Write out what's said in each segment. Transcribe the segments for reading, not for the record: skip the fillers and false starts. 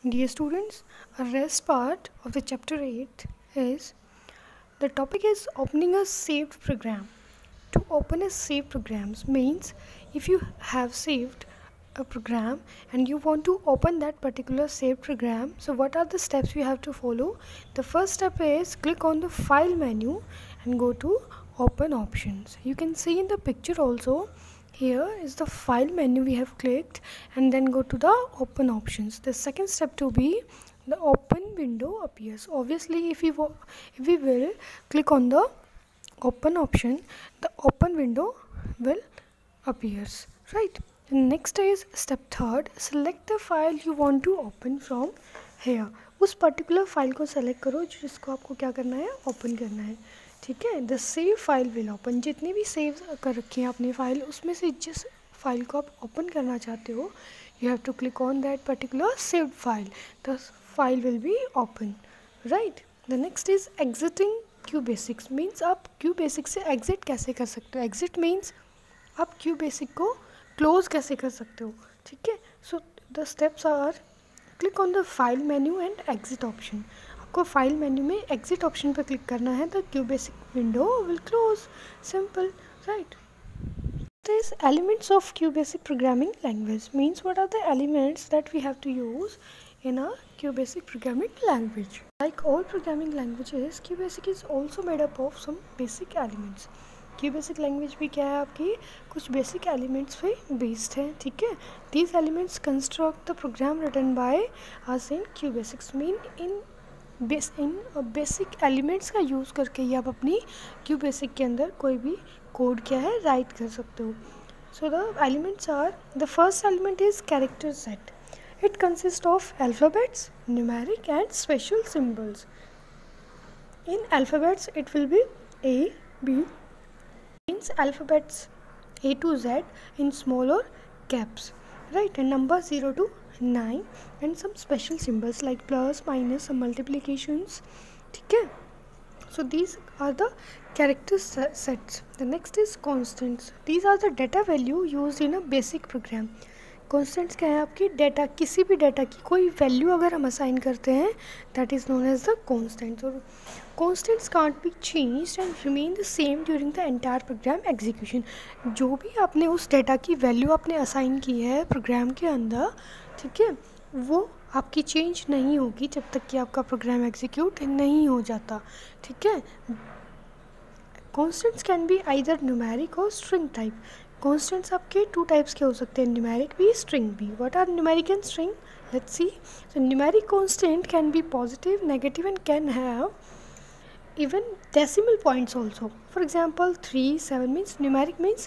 Dear students, a rest part of the chapter 8 is the topic is opening a saved program. To open a saved programs means if you have saved a program and you want to open that particular saved program, so what are the steps you have to follow? The first step is click on the file menu and go to open options. You can see in the picture also. Here is the file menu we have clicked, and then go to the open options. The second step to be the open window appears. Obviously if we will click on the open option, the open window will appears, right? And next is step third, select the file you want to open from here. उस particular file को select करो जिसको आपको क्या करना है, open करना है, ठीक है. The save file will open. जितनी भी सेव कर रखी है आपने फाइल, उसमें से जिस फाइल को आप ओपन करना चाहते हो, you have to click on that particular saved file. The file will be open, right. The next is exiting QBasics. Means आप QBasics से एग्जिट कैसे कर सकते हो. एग्जिट मीन्स आप QBasic को क्लोज कैसे कर सकते हो, ठीक है. So the steps are click on the file menu and exit option. आपको फाइल मेन्यू में एग्जिट ऑप्शन पर क्लिक करना है, the QBasic window will close. Simple, right. These elements of QBasic programming language means what are the elements that we have to use in a QBasic programming language. Like all programming languages, QBasic is also made up of some basic elements. QBasic language भी क्या है आपकी, कुछ basic elements पे based है, ठीक है. These elements construct the program written by us in QBasics. mean in basic elements का यूज़ करके ही आप अपनी QBasic के अंदर कोई भी कोड क्या है राइट कर सकते हो. So the elements are, the first element is character set. It consist of alphabets, numeric and special symbols. In alphabets it will be A, B, means alphabets A to Z in small or caps, right, and number 0 to 9 and some special symbols like plus, minus, some multiplications, ठीक है. So these are the character sets. The next is constants. These are the data value used in a basic program. Constants क्या है आपकी, data, किसी भी data की कोई value अगर हम असाइन करते हैं, that is known as the constants. और constants can't be changed and remain the same during the entire program execution. जो भी आपने उस डेटा की वैल्यू आपने असाइन की है प्रोग्राम के अंदर, ठीक है, वो आपकी चेंज नहीं होगी जब तक कि आपका प्रोग्राम एग्जीक्यूट नहीं हो जाता, ठीक है. Constants can be either numeric और स्ट्रिंग टाइप. कॉन्स्टेंट्स आपके टू टाइप्स के हो सकते हैं, न्यूमेरिक भी, स्ट्रिंग भी. What are numeric and string, let's see. So numeric constant can be positive, negative and can have even decimal points also. For example 3, 7 means numeric means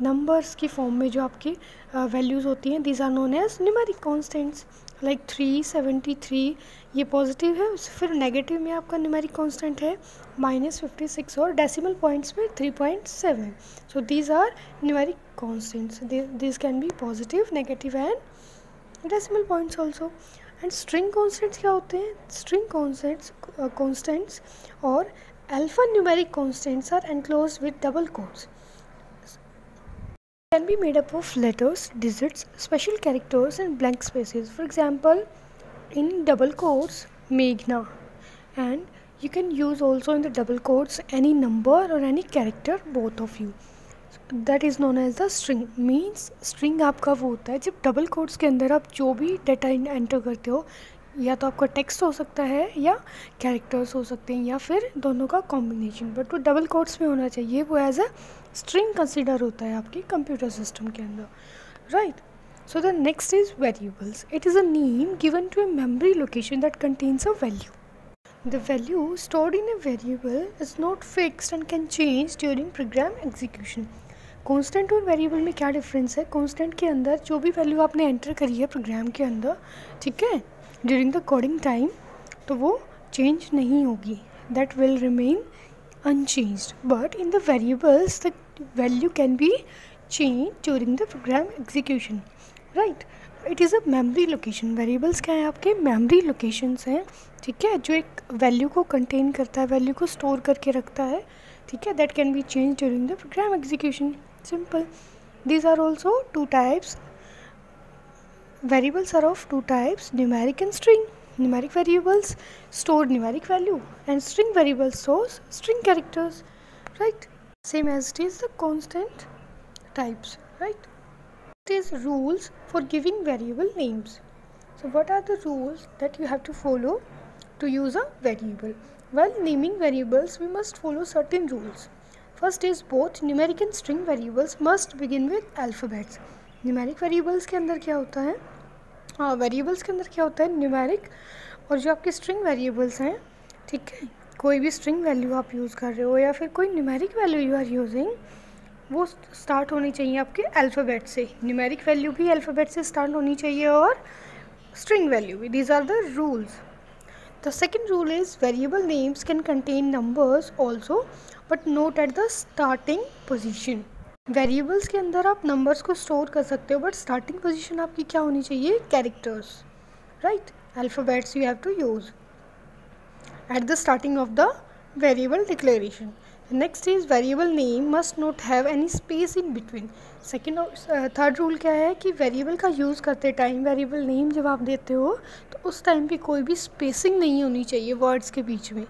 numbers की form में जो आपकी वैल्यूज़ होती हैं, these are known as numeric constants. like 373 ये positive है, फिर negative में आपका न्यूमेरिक कांस्टेंट है -56 और डेसिमल पॉइंट्स में 3.7. So these are numeric constants. This can be positive, negative and decimal points also. And string constants क्या होते हैं, स्ट्रिंग कॉन्स्टेंट्स और alphanumeric constants are enclosed with double quotes. Can be made up of letters, digits, special characters and blank spaces. For example, in double quotes, Meghna, and you can use also in the double quotes any number or any character, both of you. That is known as the string. Means string आपका वो होता है जब double quotes के अंदर आप जो भी डेटा एंटर करते हो, या तो आपका टेक्स्ट हो सकता है या कैरेक्टर्स हो सकते हैं या फिर दोनों का कॉम्बिनेशन, बट वो डबल कोट्स में होना चाहिए. वो एज अ स्ट्रिंग कंसिडर होता है आपके कंप्यूटर सिस्टम के अंदर, right. So the next is variables. It is a name given to a memory location that contains a value. The value stored in a variable is not fixed and can change during program execution. Constant और variable में क्या difference है, constant के अंदर जो भी value आपने enter करी है प्रोग्राम के अंदर, ठीक है, ड्यूरिंग द कोडिंग टाइम, तो वो चेंज नहीं होगी, that will remain unchanged. But in the variables the value can be change during the program execution, right. It is a memory location. Variables क्या है आपके, मेमोरी लोकेशंस हैं, ठीक है, जो एक वैल्यू को कंटेन करता है, वैल्यू को स्टोर करके रखता है, ठीक है. That can be change during the program execution. Simple. These are also two types, variables are of two types, numeric and string. Numeric variables store numeric value and string variables stores string characters, right? Same as it is the constant types, right? It is rules for giving variable names. So what are the rules that you have to follow to use a variable? While naming variables, we must follow certain rules. First is both numeric and string variables must begin with alphabets. Numeric variables के अंदर क्या होता है? Variables के अंदर क्या होता है? न्यूमेरिक और जो आपके स्ट्रिंग वेरिएबल्स हैं, ठीक है, कोई भी स्ट्रिंग वैल्यू आप यूज़ कर रहे हो या फिर कोई numeric value you are using, वो स्टार्ट होनी चाहिए आपके अल्फ़ाबेट से. न्यूमेरिक वैल्यू भी अल्फ़ाबेट से स्टार्ट होनी चाहिए और स्ट्रिंग वैल्यू भी. These are the rules. The second rule is variable names can contain numbers also but not at the starting position. Variables के अंदर आप नंबर्स को स्टोर कर सकते हो बट स्टार्टिंग पोजीशन आपकी क्या होनी चाहिए? Characters, right? Alphabets you have to use at the starting of the variable declaration. Next is variable name must not have any space in between. Third rule क्या है कि वेरिएबल का use करते time variable name जब आप देते हो तो उस टाइम पे कोई भी स्पेसिंग नहीं होनी चाहिए वर्ड्स के बीच में,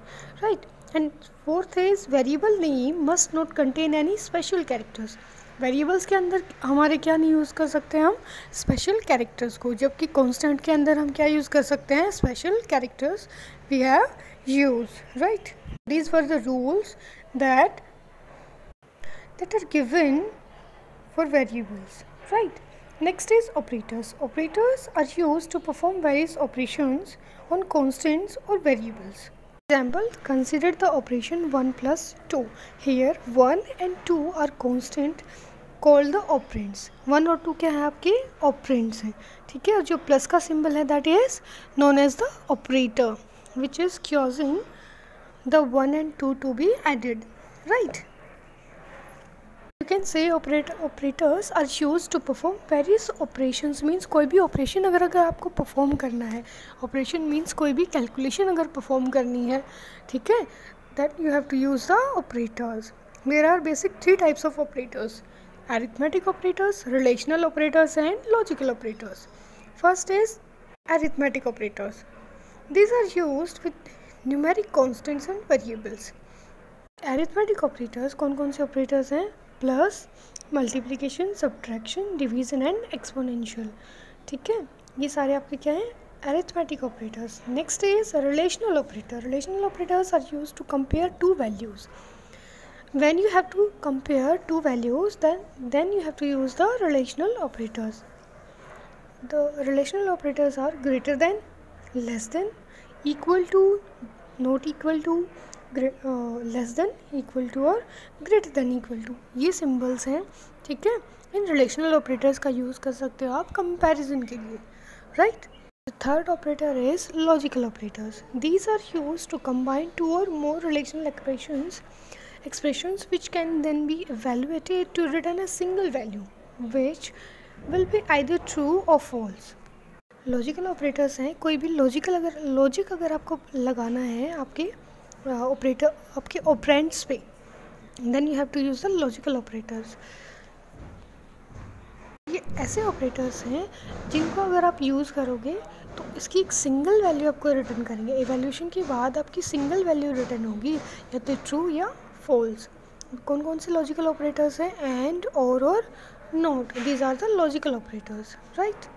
right? And fourth is variable name must not contain any special characters. Variables के अंदर हमारे क्या नहीं यूज़ कर सकते हम? स्पेशल कैरेक्टर्स को, जबकि कांस्टेंट के अंदर हम क्या यूज़ कर सकते हैं? Special characters we have use, right? These were the rules that are given for variables, right? Next is operators. Operators are used to perform various operations on constants or variables. Example, consider the operation 1 plus 2. Here 1 and 2 are constant called the operands. 1 और 2 क्या है? आपके operands हैं, ठीक है? और जो plus का सिंबल है that is known as the operator which is causing the 1 and 2 to be added, right? You can say operators are used to perform various operations. means कोई भी ऑपरेशन अगर आपको परफॉर्म करना है, ऑपरेशन मीन्स कोई भी calculation अगर perform करनी है, ठीक है, that you have to use the operators. There are basic 3 types of operators: arithmetic operators, relational operators and logical operators. First is arithmetic operators. These are used with numeric constants and variables. Arithmetic operators कौन कौन से operators हैं? Plus, multiplication, subtraction, division and exponential, ठीक है, ये सारे आपके क्या हैं? Arithmetic operators. Next is relational operator. Relational operators are used to compare two values. When you have to compare two values then you have to use the relational operators. The relational operators are greater than, less than, equal to, not equal to, less than, equal to और greater than equal to. ये symbols हैं, ठीक है? इन relational operators का use कर सकते हो आप कंपैरिजन के लिए, right? The third operator is logical operators. These are used to combine 2 or more relational expressions which can then be evaluated to return a single value which will be either true or false. Logical operators हैं, कोई भी logic अगर आपको लगाना है आपके operator, आपके operands पे, then you have to use the logical operators. ये ऐसे ऑपरेटर्स हैं जिनको अगर आप यूज़ करोगे तो इसकी एक सिंगल वैल्यू आपको रिटर्न करेंगे. एवैल्यूएशन के बाद आपकी सिंगल वैल्यू रिटर्न होगी, या तो ट्रू या फॉल्स. कौन कौन से लॉजिकल ऑपरेटर्स हैं? एंड, और not. These are the logical operators, right?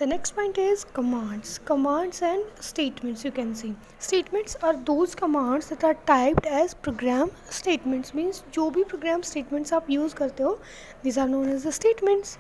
The next point is commands. Commands and statements, you can see. Statements are those commands that are typed as program statements. Means जो भी program statements आप use करते हो, these are known as the statements.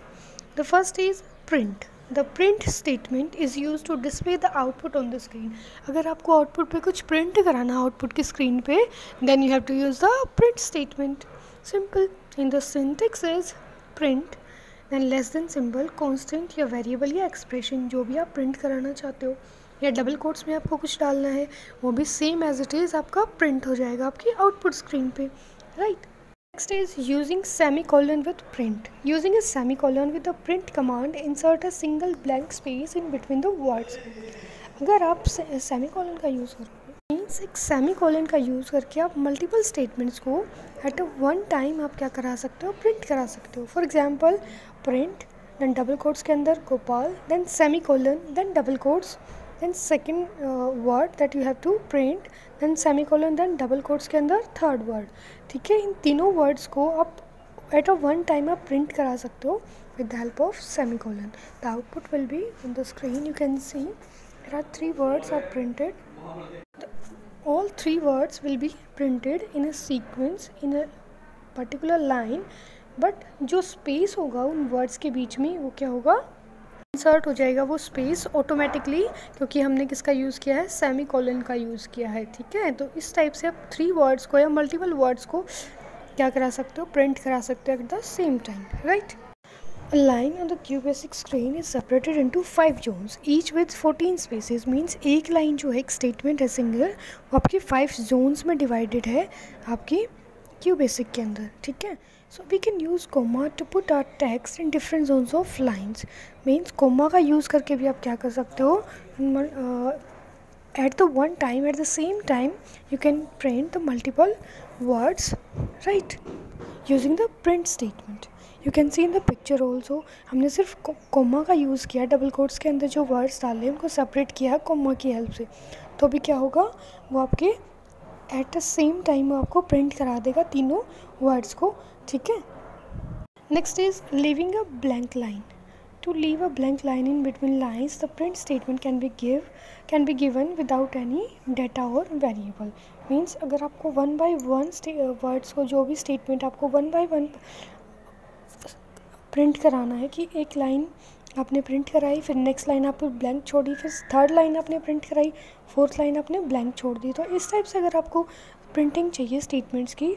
The first is print. The print statement is used to display the output on the screen. अगर आपको output पे कुछ print कराना output की screen पे, then you have to use the print statement. Simple. In the syntax is print, then less than symbol, constant या variable या expression जो भी आप प्रिंट कराना चाहते हो, या डबल कोट्स में आपको कुछ डालना है, वो भी सेम एज इट इज़ आपका प्रिंट हो जाएगा आपकी आउटपुट स्क्रीन पे, right? Next is using semicolon with print. Using a semicolon with the print command insert a single blank space in between the words. अगर आप सेमीकोलन का use करोगे, means एक सेमीकोलन का यूज़ करके आप मल्टीपल स्टेटमेंट्स को एट अ वन टाइम आप क्या करा सकते हो? प्रिंट करा सकते हो. For example, print then double quotes के अंदर Gopal, then semicolon, then double quotes, then second word that you have to print, then semicolon, then double quotes के अंदर थर्ड वर्ड. ठीक है, इन तीनों वर्ड्स को आप एट अ वन टाइम आप प्रिंट करा सकते हो with the help of semicolon. The output will be on the screen. You can see there are 3 words are printed. All 3 words will be printed in a sequence in a particular line, but जो space होगा उन words के बीच में वो क्या होगा, insert हो जाएगा वो स्पेस ऑटोमेटिकली, क्योंकि हमने किसका यूज़ किया है, सेमी कॉलन का यूज़ किया है. ठीक है, तो इस टाइप से आप 3 वर्ड्स को या मल्टीपल वर्ड्स को क्या करा सकते हो, प्रिंट करा सकते हो at the same time. Right. A line on the QBasic screen is separated into 5 zones, each with 14 spaces. Means एक लाइन जो है, एक स्टेटमेंट है सिंगल, वो आपकी 5 जोन्स में डिवाइडेड है आपकी QBasic के अंदर. ठीक है, so we can use comma to put our text in different zones of lines. Means comma का यूज़ करके भी आप क्या कर सकते हो, at the one time, at the same time you can print the multiple words, right, using the print statement. You can see in the picture also, हमने सिर्फ कोमा का यूज़ किया, डबल कोट्स के अंदर जो वर्ड्स डाले उनको separate किया कोमा की हेल्प से. तो अभी क्या होगा, वो आपके एट द सेम टाइम आपको प्रिंट करा देगा तीनों वर्ड्स को. ठीक है. Next is leaving a blank line. To leave a blank line in between lines, the print statement can be given without any data or variable. Means अगर आपको 1 by 1 words को, जो भी स्टेटमेंट आपको 1 by 1 प्रिंट कराना है, कि एक लाइन आपने प्रिंट कराई, फिर नेक्स्ट लाइन आपको ब्लैंक छोड़ी, फिर थर्ड लाइन आपने प्रिंट कराई, फोर्थ लाइन आपने ब्लैंक छोड़ दी. तो इस टाइप से अगर आपको प्रिंटिंग चाहिए स्टेटमेंट्स की,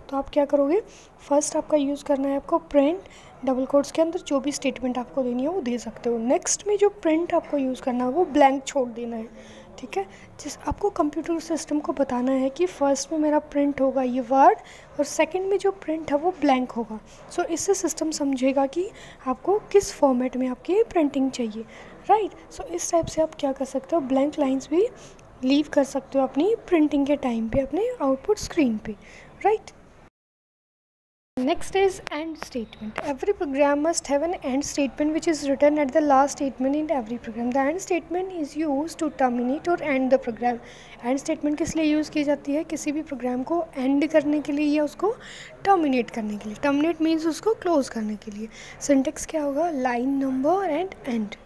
तो आप क्या करोगे, फर्स्ट आपका यूज़ करना है आपको प्रिंट, डबल कोट्स के अंदर जो भी स्टेटमेंट आपको देनी है वो दे सकते हो. नेक्स्ट में जो प्रिंट आपको यूज़ करना है वो ब्लैंक छोड़ देना है. ठीक है, जिस आपको कंप्यूटर सिस्टम को बताना है कि फर्स्ट में मेरा प्रिंट होगा ये वर्ड, और सेकंड में जो प्रिंट है वो ब्लैंक होगा. सो इससे सिस्टम समझेगा कि आपको किस फॉर्मेट में आपकी प्रिंटिंग चाहिए. राइट. सो इस टाइप से आप क्या कर सकते हो, ब्लैंक लाइन्स भी लीव कर सकते हो अपनी प्रिंटिंग के टाइम पे अपने आउटपुट स्क्रीन पे. Right. Next is end statement. Every program must have an end statement which is written at the last statement in every program. The end statement is used to terminate or end the program. End statement किस लिए use की जाती है, किसी भी programme को end करने के लिए या उसको terminate करने के लिए. Terminate means उसको close करने के लिए. Syntax क्या होगा, line number and end.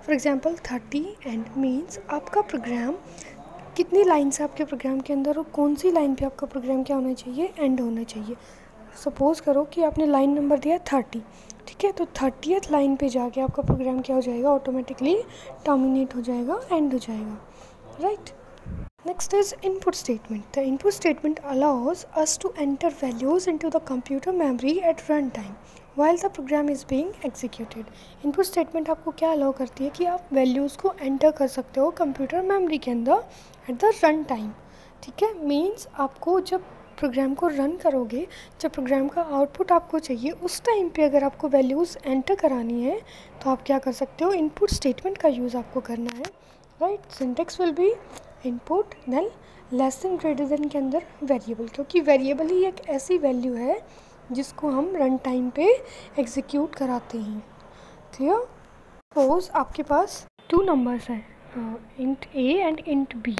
For example 30 end means आपका प्रोग्राम कितनी लाइन्स है आपके प्रोग्राम के अंदर, और कौन सी लाइन पे आपका प्रोग्राम क्या होना चाहिए, एंड होना चाहिए. सपोज़ करो कि आपने लाइन नंबर दिया 30. ठीक है, तो 30th लाइन पे जाके आपका प्रोग्राम क्या हो जाएगा, ऑटोमेटिकली टर्मिनेट हो जाएगा, एंड हो जाएगा. Right. Next is input statement. The input statement allows us to enter values into the computer memory at run time while the program is being executed. Input statement आपको क्या allow करती है कि आप वैल्यूज़ को enter कर सकते हो कंप्यूटर मेमोरी के अंदर एट द रन टाइम. ठीक है, मीन्स आपको जब प्रोग्राम को रन करोगे, जब प्रोग्राम का आउटपुट आपको चाहिए, उस टाइम पे अगर आपको वैल्यूज़ एंटर करानी है तो आप क्या कर सकते हो, इनपुट स्टेटमेंट का यूज़ आपको करना है. Right. Syntax will be input then less than greater than के अंदर वेरिएबल, क्योंकि वेरिएबल ही एक ऐसी वैल्यू है जिसको हम रन टाइम पे एग्जीक्यूट कराते हैं. क्लियर. सपोज आपके पास 2 नंबर्स हैं, int A and int B.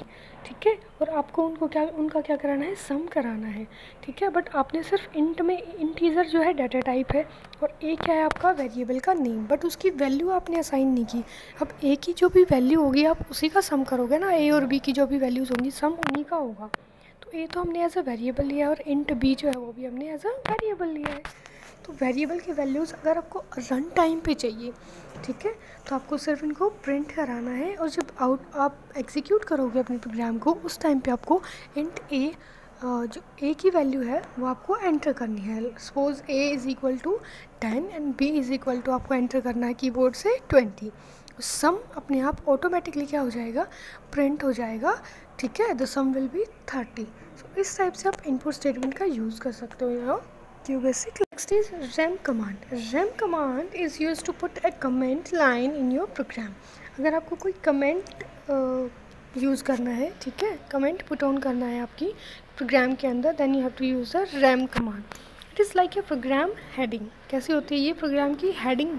ठीक है, और आपको उनका क्या कराना है, सम कराना है. ठीक है, बट आपने सिर्फ इंट में, इंटीजर जो है डाटा टाइप है, और ए क्या है आपका वेरिएबल का नेम, बट उसकी वैल्यू आपने असाइन नहीं की. अब ए की जो भी वैल्यू होगी आप उसी का सम करोगे ना, ए और बी की जो भी वैल्यूज़ होंगी सम उन्हीं का होगा. तो ए तो हमने एज अ वेरिएबल लिया, और इंट बी जो है वो भी हमने एज अ वेरिएबल लिया है. तो वेरिएबल की वैल्यूज़ अगर आपको रन टाइम पे चाहिए, ठीक है, तो आपको सिर्फ इनको प्रिंट कराना है, और जब आप एग्जीक्यूट करोगे अपने प्रोग्राम को, उस टाइम पे आपको इंट ए, जो ए की वैल्यू है वो आपको एंटर करनी है. Suppose A is equal to 10 and B is equal to आपको एंटर करना है कीबोर्ड से 20. सम अपने आप ऑटोमेटिकली क्या हो जाएगा, प्रिंट हो जाएगा. ठीक है, द सम विल बी 30. सो इस टाइप से आप इनपुट स्टेटमेंट का यूज़ कर सकते हो यहाँ QBasic. Next is rem command. Rem command is used to put a comment line in your program. अगर आपको कोई कमेंट यूज़ करना है, ठीक है, कमेंट पुट ऑन करना है आपकी प्रोग्राम के अंदर, then you have to use the rem command. It is like a program heading. कैसी होती है ये प्रोग्राम की हेडिंग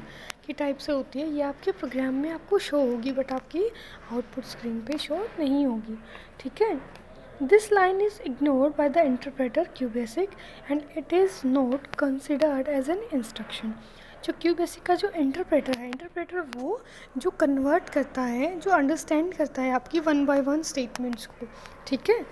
की टाइप से होती है। ये आपके प्रोग्राम में आपको शो होगी बट आपकी आउटपुट स्क्रीन पे शो नहीं होगी, ठीक है। This line is ignored by the interpreter QBasic and it is not considered as an instruction. जो QBasic का जो इंटरप्रेटर वो जो कन्वर्ट करता है, जो अंडरस्टैंड करता है आपकी 1 by 1 स्टेटमेंट्स को, ठीक है,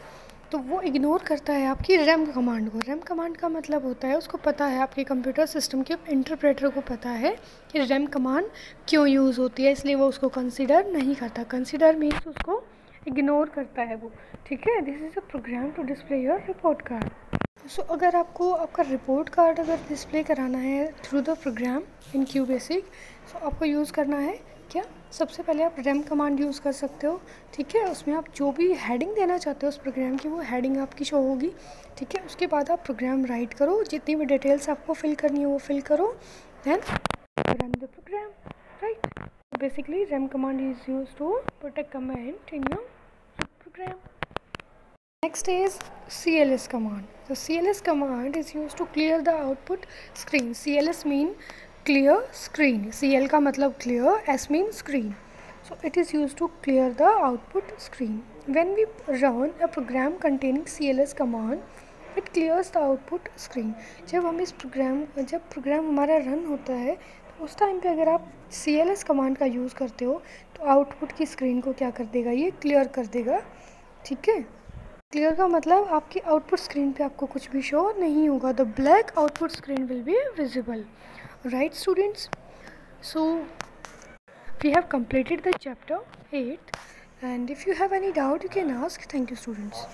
तो वो इग्नोर करता है आपकी रैम कमांड को। रैम कमांड का मतलब होता है उसको पता है, आपके कंप्यूटर सिस्टम के इंटरप्रेटर को पता है कि रैम कमांड क्यों यूज़ होती है, इसलिए वो उसको कंसिडर नहीं करता। कंसिडर मीन्स उसको इग्नोर करता है वो, ठीक है। This is a program to display your report card. So अगर आपको आपका रिपोर्ट कार्ड अगर डिस्प्ले कराना है through the program in QBasic, so आपको यूज़ करना है क्या, सबसे पहले आप रैम कमांड यूज़ कर सकते हो, ठीक है। उसमें आप जो भी हेडिंग देना चाहते हो उस प्रोग्राम की वो हेडिंग आपकी शो होगी, ठीक है। उसके बाद आप प्रोग्राम राइट करो, जितनी भी डिटेल्स आपको फिल करनी है वो फिल करो, then run the program, right. Basically rem command is use to put a comment in your program. Next is CLS command. The CLS command is used to clear the output screen. CLS mean clear screen. CL का मतलब clear, S mean screen. So it is used to clear the output screen. When we run a program containing CLS command, it clears the output screen. जब programme हमारा run होता है तो उस time पे अगर आप CLS कमांड का यूज़ करते हो तो आउटपुट की स्क्रीन को क्या कर देगा, ये क्लियर कर देगा, ठीक है। क्लियर का मतलब आपकी आउटपुट स्क्रीन पे आपको कुछ भी शो नहीं होगा। The black output screen will be visible, right students. So we have completed the chapter 8 and if you have any doubt you can ask. Thank you students.